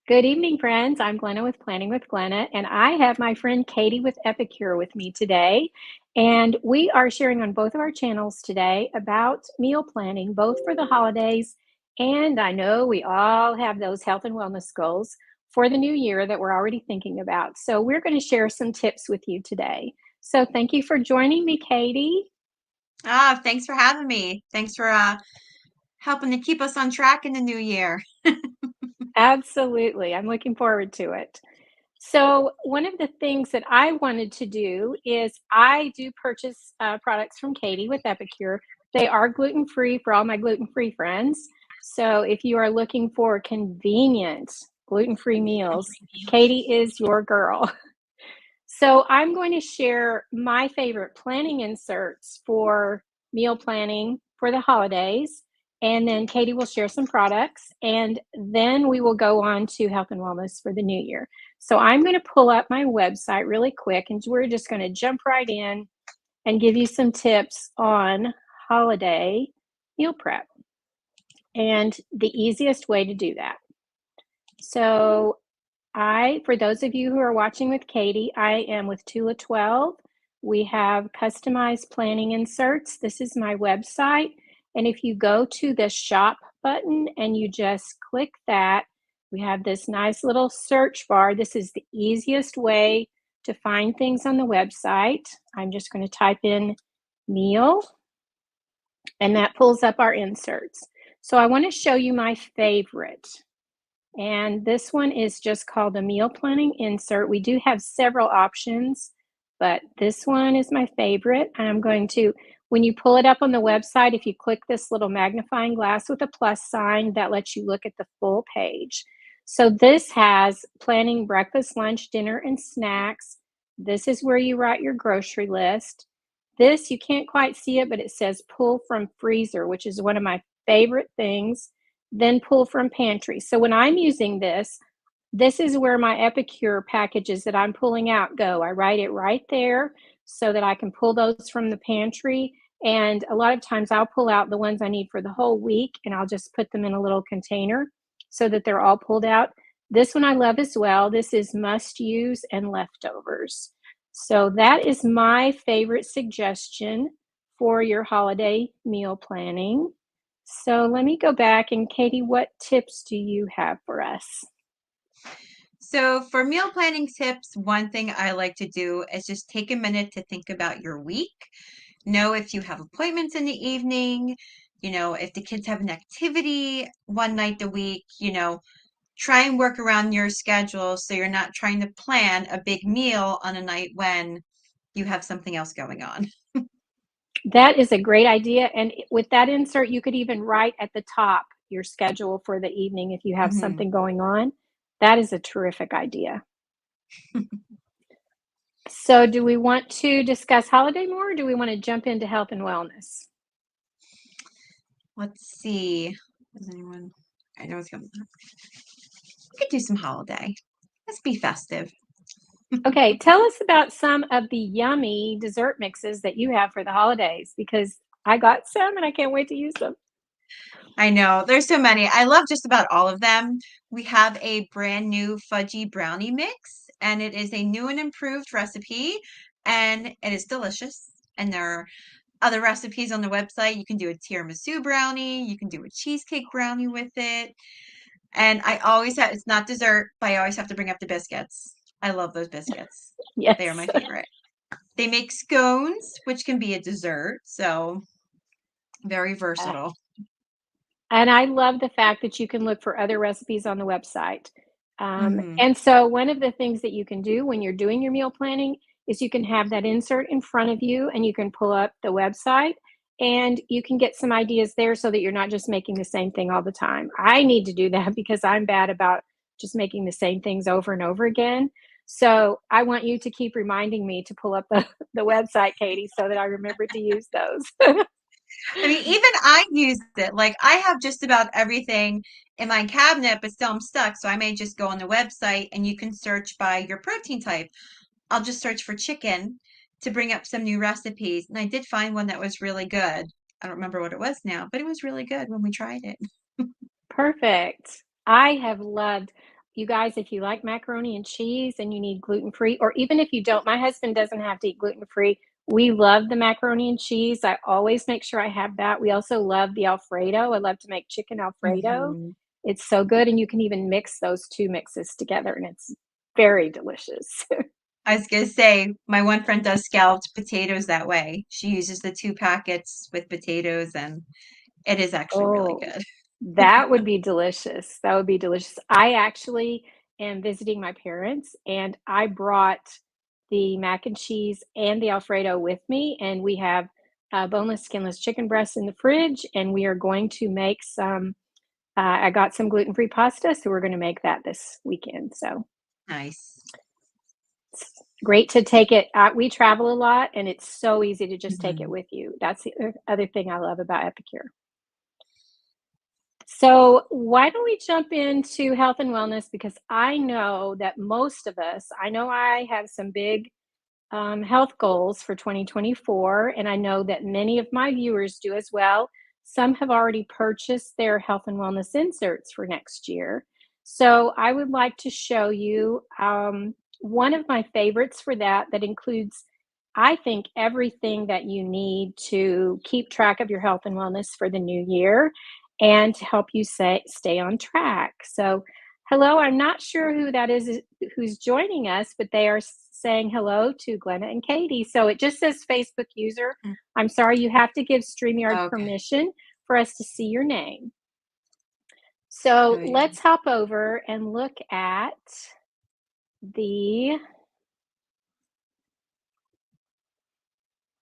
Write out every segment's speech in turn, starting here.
Good evening, friends. I'm Glenna with Planning with Glenna, and I have my friend Katie with Epicure with me today. And we are sharing on both of our channels today about meal planning, both for the holidays. And I know we all have those health and wellness goals for the new year that we're already thinking about. So we're going to share some tips with you today. So thank you for joining me, Katie. Thanks for having me. Thanks for helping to keep us on track in the new year. Absolutely. I'm looking forward to it. So, one of the things that I wanted to do is I do purchase products from Katie with Epicure. They are gluten free for all my gluten free friends. So, if you are looking for convenient gluten free meals, Katie is your girl. So, I'm going to share my favorite planning inserts for meal planning for the holidays. And then Katie will share some products. And then we will go on to health and wellness for the new year. So, I'm going to pull up my website really quick and we're just going to jump right in and give you some tips on holiday meal prep and the easiest way to do that. So, for those of you who are watching with Katie, I am with Tula 12. We have customized planning inserts. This is my website. And if you go to the shop button and you just click that, we have this nice little search bar. This is the easiest way to find things on the website. I'm just going to type in meal, and that pulls up our inserts. So I want to show you my favorite. And this one is just called a meal planning insert. We do have several options, but this one is my favorite. I'm going to, when you pull it up on the website, if you click this little magnifying glass with a plus sign, that lets you look at the full page. So this has planning breakfast, lunch, dinner, and snacks. This is where you write your grocery list. This, you can't quite see it, but it says pull from freezer, which is one of my favorite things. Then pull from pantry. So when I'm using this, this is where my Epicure packages that I'm pulling out go. I write it right there so that I can pull those from the pantry. And a lot of times I'll pull out the ones I need for the whole week and I'll just put them in a little container so that they're all pulled out. This one I love as well. This is must use and leftovers. So that is my favorite suggestion for your holiday meal planning. So let me go back and Katie, what tips do you have for us? So for meal planning tips, one thing I like to do is just take a minute to think about your week. Know if you have appointments in the evening, if the kids have an activity one night a week, try and work around your schedule so you're not trying to plan a big meal on a night when you have something else going on. That is a great idea. And with that insert, you could even write at the top your schedule for the evening if you have Mhm. something going on. That is a terrific idea. So, do we want to discuss holiday more or do we want to jump into health and wellness? Let's see. Does anyone? I know it's coming. We could do some holiday. Let's be festive. Okay, tell us about some of the yummy dessert mixes that you have for the holidays because I got some and I can't wait to use them. I know there's so many. I love just about all of them. We have a brand new fudgy brownie mix, and it is a new and improved recipe, and it is delicious. And there are other recipes on the website. You can do a tiramisu brownie, you can do a cheesecake brownie with it. And I always have, it's not dessert, but I always have to bring up the biscuits. I love those biscuits. They are Yes. my favorite. They make scones, which can be a dessert, so very versatile. And I love the fact that you can look for other recipes on the website. Hmm. And so, one of the things that you can do when you're doing your meal planning is you can have that insert in front of you and you can pull up the website and you can get some ideas there so that you're not just making the same thing all the time. I need to do that because I'm bad about just making the same things over and over again. So, I want you to keep reminding me to pull up the website, Katie, so that I remember to use those. I mean, even I use it. Like, I have just about everything in my cabinet, but still I'm stuck. So I may just go on the website and you can search by your protein type. I'll just search for chicken to bring up some new recipes. And I did find one that was really good. I don't remember what it was now, but it was really good when we tried it. Perfect. I have loved, you guys, if you like macaroni and cheese and you need gluten-free, or even if you don't, my husband doesn't have to eat gluten-free. We love the macaroni and cheese. I always make sure I have that. We also love the Alfredo. I love to make chicken Alfredo. Mhm. It's so good, and you can even mix those 2 mixes together, and it's very delicious. I was gonna say, my one friend does scalloped potatoes that way. She uses the 2 packets with potatoes, and it is actually really Oh, good. that would be delicious. That would be delicious. I actually am visiting my parents, and I brought the mac and cheese and the Alfredo with me, and we have boneless, skinless chicken breasts in the fridge, and we are going to make some. I got some gluten-free pasta, so we're going to make that this weekend. So Nice. it's great to take it. We travel a lot, and it's so easy to just take it Mhm. with you. That's the other thing I love about Epicure. So, why don't we jump into health and wellness? Because I know that most of us, I know I have some big health goals for 2024, and I know that many of my viewers do as well. Some have already purchased their health and wellness inserts for next year. So, I would like to show you one of my favorites for that, that includes, I think, everything that you need to keep track of your health and wellness for the new year and to help you stay on track. So, hello, I'm not sure who that is who's joining us, but they are saying hello to Glenna and Katie. So it just says Facebook user. Mm, I'm sorry, you have to give StreamYard okay. permission for us to see your name. So Oh, yeah. let's hop over and look at the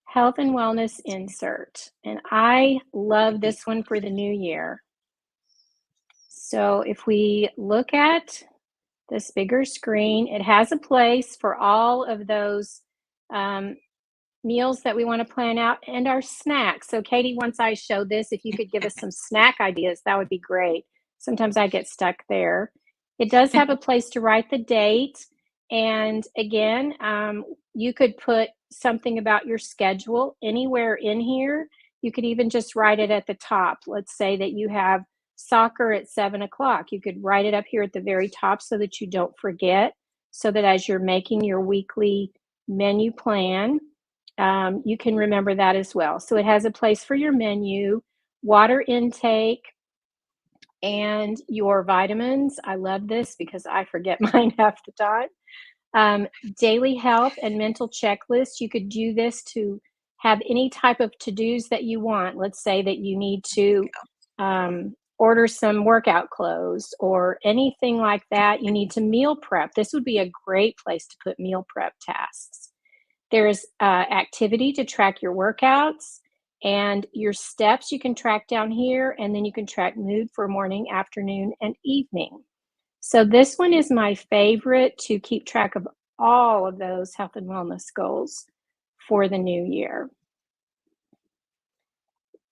health and wellness insert. And I love Right. this one for the new year. So if we look at this bigger screen, it has a place for all of those um, meals that we want to plan out and our snacks. So, Katie, once I show this, if you could give us some snack ideas, that would be great. Sometimes I get stuck there. It does have a place to write the date. And again, you could put something about your schedule anywhere in here. You could even just write it at the top. Let's say that you have soccer at 7 o'clock. You could write it up here at the very top so that you don't forget, so that as you're making your weekly menu plan, you can remember that as well. So it has a place for your menu, water intake, and your vitamins. I love this because I forget mine half the time. Daily health and mental checklist. You could do this to have any type of to-dos that you want. Let's say that you need to order some workout clothes or anything like that. You need to meal prep. This would be a great place to put meal prep tasks. There's activity to track your workouts and your steps you can track down here, and then you can track mood for morning, afternoon, and evening. So this one is my favorite to keep track of all of those health and wellness goals for the new year.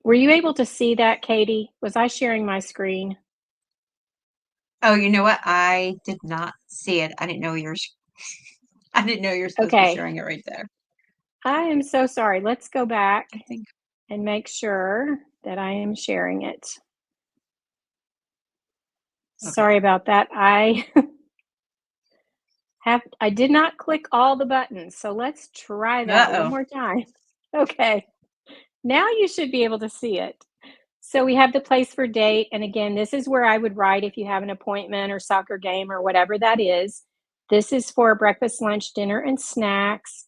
Were you able to see that, Katie? Was I sharing my screen? Oh, you know what? I did not see it. I didn't know you were supposed to be Okay, showing it right there. I am so sorry. Let's go back I think. and make sure that I am sharing it. Okay. Sorry about that. I did not click all the buttons, so let's try that one Uh-oh. more time. Okay, now you should be able to see it. So we have the place for date, and again, this is where I would write if you have an appointment or soccer game or whatever that is. This is for breakfast, lunch, dinner, and snacks.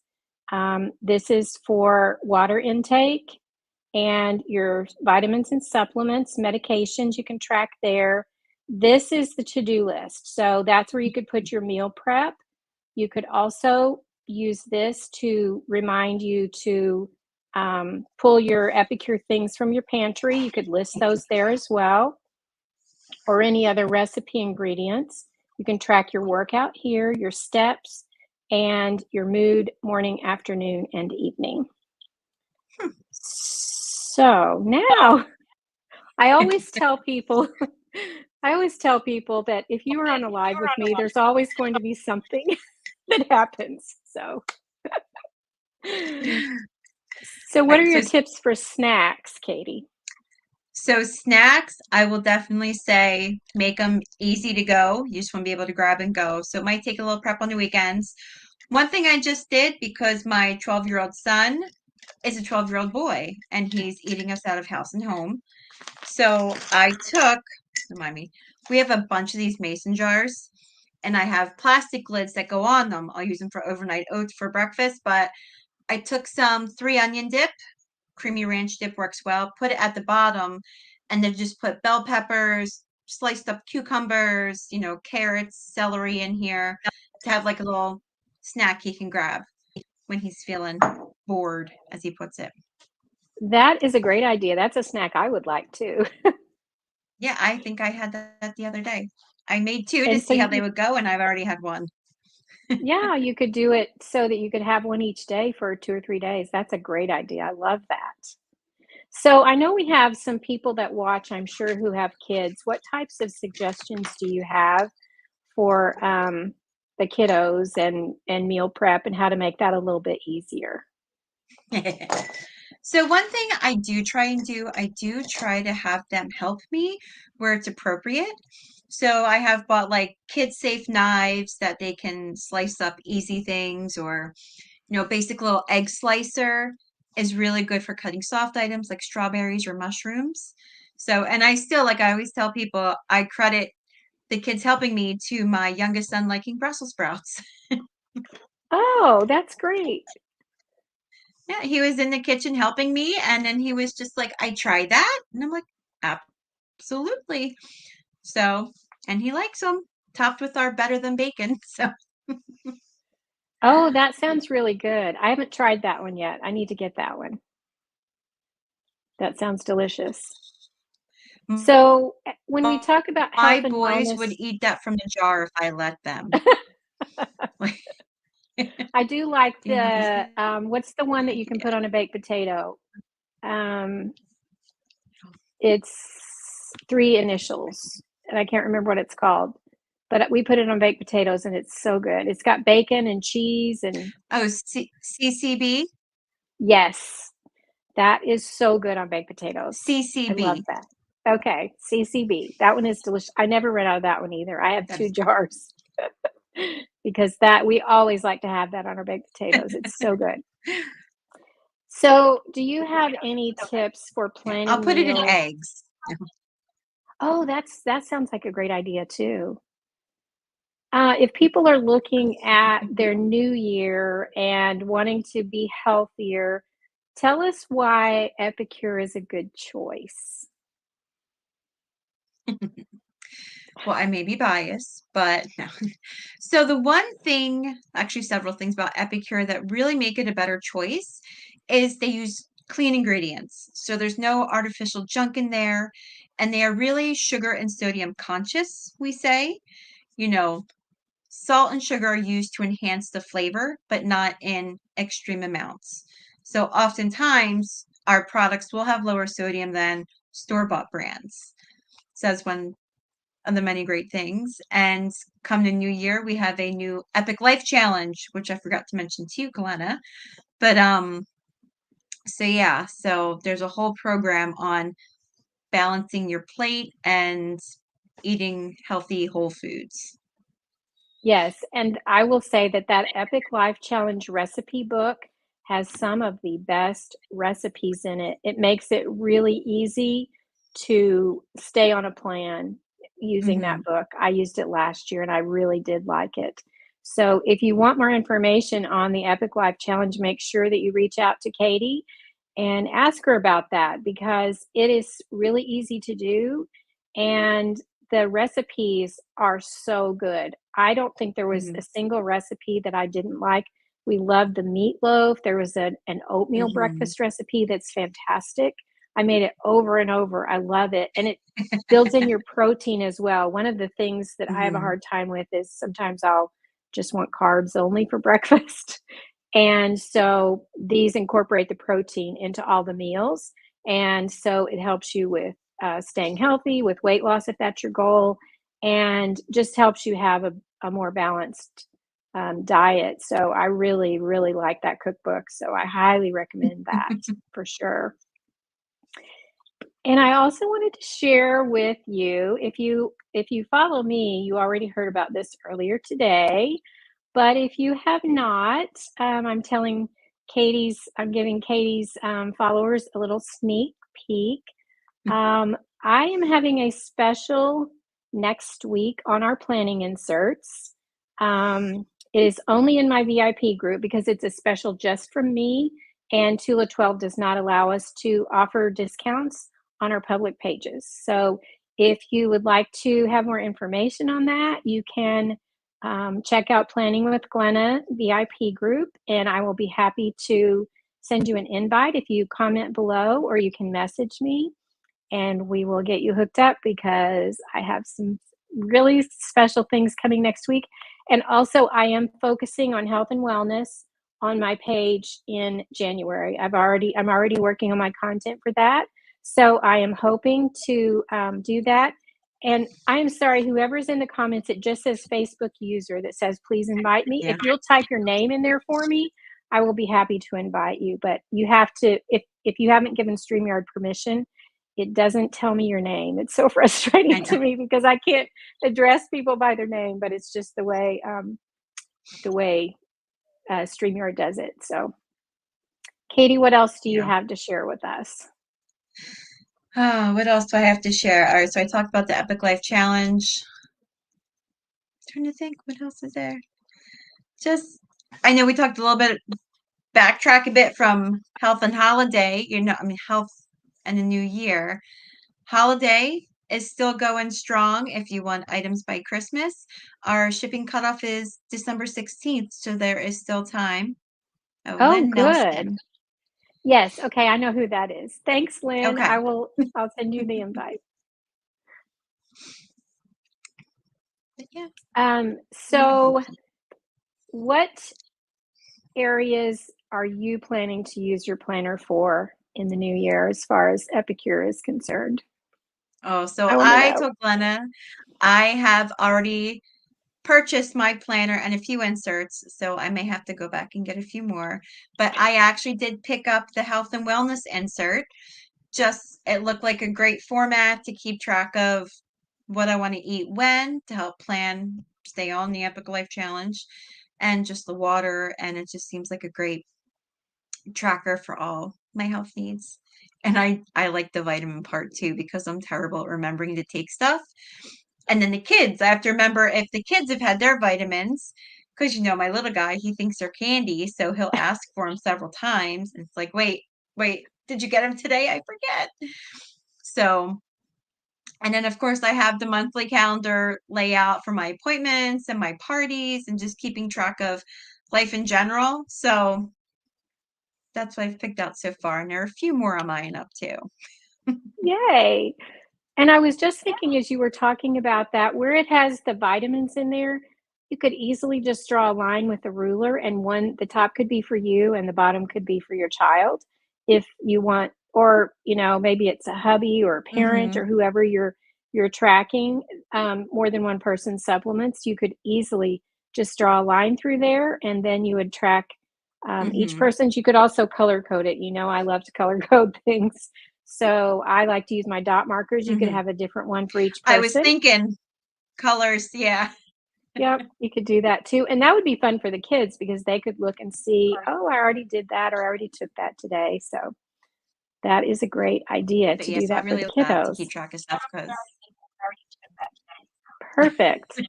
This is for water intake and your vitamins and supplements, medications you can track there. This is the to-do list. So that's where you could put your meal prep. You could also use this to remind you to pull your Epicure things from your pantry. You could list those there as well, or any other recipe ingredients. You can track your workout here, your steps, and your mood morning, afternoon, and evening. So now I always tell people I always tell people that if you are on a live with me, there's always going to be something that happens. So so what are Right. So your tips for snacks, Katie? So snacks, I will definitely say make them easy to go. You just want to be able to grab and go. So it might take a little prep on the weekends. One thing I just did because my 12-year-old son is a 12-year-old boy and he's eating us out of house and home. So I took, remind me, we have a bunch of these mason jars and I have plastic lids that go on them. I'll use them for overnight oats for breakfast, but I took some 3-onion dip, creamy ranch dip works well, put it at the bottom, and then just put bell peppers, sliced up cucumbers, carrots, celery in here to have like a little snack he can grab when he's feeling bored, as he puts it. That is a great idea. That's a snack I would like too. Yeah, I think I had that the other day. I made two to And so see how they you would go, and I've already had one. yeah, you could do it so that you could have one each day for 2 or 3 days. That's a great idea. I love that. So I know we have some people that watch, I'm sure, who have kids. What types of suggestions do you have for, the kiddos and meal prep and how to make that a little bit easier? So one thing I do try to have them help me where it's appropriate. So I have bought like kid-safe knives that they can slice up easy things, or basic little egg slicer is really good for cutting soft items like strawberries or mushrooms. So, and I still, like I always tell people, I credit the kids helping me to my youngest son liking Brussels sprouts. Oh, that's great. Yeah, he was in the kitchen helping me, and then he was just like, I tried that. And I'm like, absolutely. So, and he likes them topped with our better than bacon. So, Oh, that sounds really good. I haven't tried that one yet. I need to get that one. That sounds delicious. So, when we talk about my health and boys would wellness, eat that from the jar if I let them. Like, I do like this the, is what's the one that you can idea. put on a baked potato? Um, it's 3 initials, and I can't remember what it's called, but we put it on baked potatoes, and it's so good. It's got bacon and cheese and Oh, CCB? yes, that is so good on baked potatoes. I love CCB. that. Okay, CCB. That one is delicious. I never run out of that one either. I have 2 That's jars because that we always like to have that on our baked potatoes. It's so good. So, do you have any tips for yeah. I'll planning put it in meals? eggs. Oh, that sounds like a great idea too. If people are looking at their new year and wanting to be healthier, tell us why Epicure is a good choice. Well, I may be biased, but no. So the one thing, actually several things about Epicure that really make it a better choice is they use clean ingredients. So there's no artificial junk in there, and they are really sugar and sodium conscious, we say. You know, Salt and sugar are used to enhance the flavor, but not in extreme amounts. So oftentimes our products will have lower sodium than store-bought brands. So that's one of the many great things. And come the new year, we have a new Epic Life Challenge, which I forgot to mention to you, Kalena. But so yeah, so there's a whole program on balancing your plate and eating healthy whole foods. Yes, and I will say that that Epic Life Challenge recipe book has some of the best recipes in it. It makes it really easy to stay on a plan using Hmm. that book. I used it last year and I really did like it. So if you want more information on the Epic Life Challenge, make sure that you reach out to Katie and ask her about that because it is really easy to do and the recipes are so good. I don't think there was Hmm. a single recipe that I didn't like. We loved the meatloaf. There was an oatmeal Hmm. breakfast recipe that's fantastic. I made it over and over. I love it. And it builds in your protein as well. One of the things that I have a Hmm. hard time with is sometimes I'll just want carbs only for breakfast. And so these incorporate the protein into all the meals. And so it helps you with staying healthy, with weight loss if that's your goal, and just helps you have a more balanced diet. So I really, really like that cookbook. So I highly recommend that for sure. And I also wanted to share with you, if you follow me, you already heard about this earlier today. But if you have not, I'm giving Katie's followers a little sneak peek. I am having a special next week on our planning inserts. It is only in my VIP group because it's a special just from me, and Tula 12 does not allow us to offer discounts on our public pages. So if you would like to have more information on that, you can check out Planning with Glenna VIP group, and I will be happy to send you an invite if you comment below, or you can message me and we will get you hooked up because I have some really special things coming next week. And also, I am focusing on health and wellness on my page in January. I'm already working on my content for that. So I am hoping to do that. And I am sorry, whoever's in the comments, it just says Facebook user that says, please invite me. Yeah, If you'll type your name in there for me, I will be happy to invite you. But you have to, if you haven't given StreamYard permission, it doesn't tell me your name. It's so I frustrating know. to me because I can't address people by their name, but it's just the way StreamYard does it. So, Katie, what else do you Yeah. have to share with us? Oh, what else do I have to share? All right, so I talked about the Epic Life Challenge. Trying to think, what else is there? Just, I know we talked a little bit, backtrack a bit from health and holiday, health and the new year. Holiday is still going strong if you want items by Christmas. Our shipping cutoff is December 16th, so there is still time. Oh, Oh, Lynn Nelson. good. Yes. Okay. I know who that is. Thanks, Lynn. Okay. I'll send you the invite. But yeah. So what areas are you planning to use your planner for in the new year as far as Epicure is concerned? Oh, so I want to I know. told Glenna I have already purchased my planner and a few inserts, so I may have to go back and get a few more. But I actually did pick up the health and wellness insert. Just it looked like a great format to keep track of what I want to eat when to help plan, stay on the Epic Life Challenge, and just the water. And it just seems like a great tracker for all my health needs. And I like the vitamin part too because I'm terrible at remembering to take stuff. And then the kids, I have to remember if the kids have had their vitamins, because my little guy, he thinks they're candy, so he'll ask for them several times. And it's like, wait, did you get them today? I forget. So, and then of course I have the monthly calendar layout for my appointments and my parties and just keeping track of life in general. So that's what I've picked out so far. And there are a few more on mine up too. Yay. And I was just thinking as you were talking about that, where it has the vitamins in there, you could easily just draw a line with a ruler, and the top could be for you and the bottom could be for your child if you want, or maybe it's a hubby or a parent Mm-hmm. or whoever you're tracking more than one person's supplements. You could easily just draw a line through there, and then you would track each Mm-hmm. person's. You could also color code it. I love to color code things. So I like to use my dot markers. You could Mm-hmm. have a different one for each I was person. thinking colors, yeah. Yep, you could do that too. And that would be fun for the kids because they could look and see, oh, I already did that or I already took that today. So that is a great idea But to yeah, do so I that for really the love to keep kiddos. track of stuff because Perfect.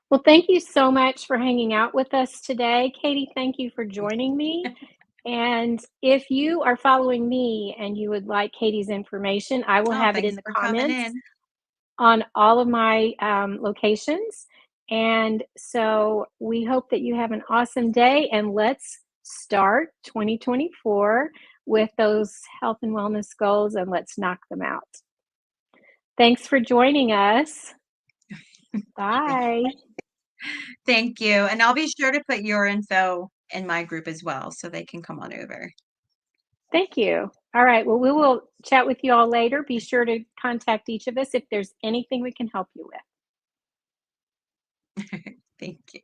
Well, thank you so much for hanging out with us today. Katie, thank you for joining me. And if you are following me and you would like Katie's information, I will oh, have it in thanks the for coming comments in. on all of my locations. And so we hope that you have an awesome day, and let's start 2024 with those health and wellness goals, and let's knock them out. Thanks for joining us. Bye. Thank you. And I'll be sure to put your info in my group as well so they can come on over. Thank you. All right. Well, we will chat with you all later. Be sure to contact each of us if there's anything we can help you with. Thank you.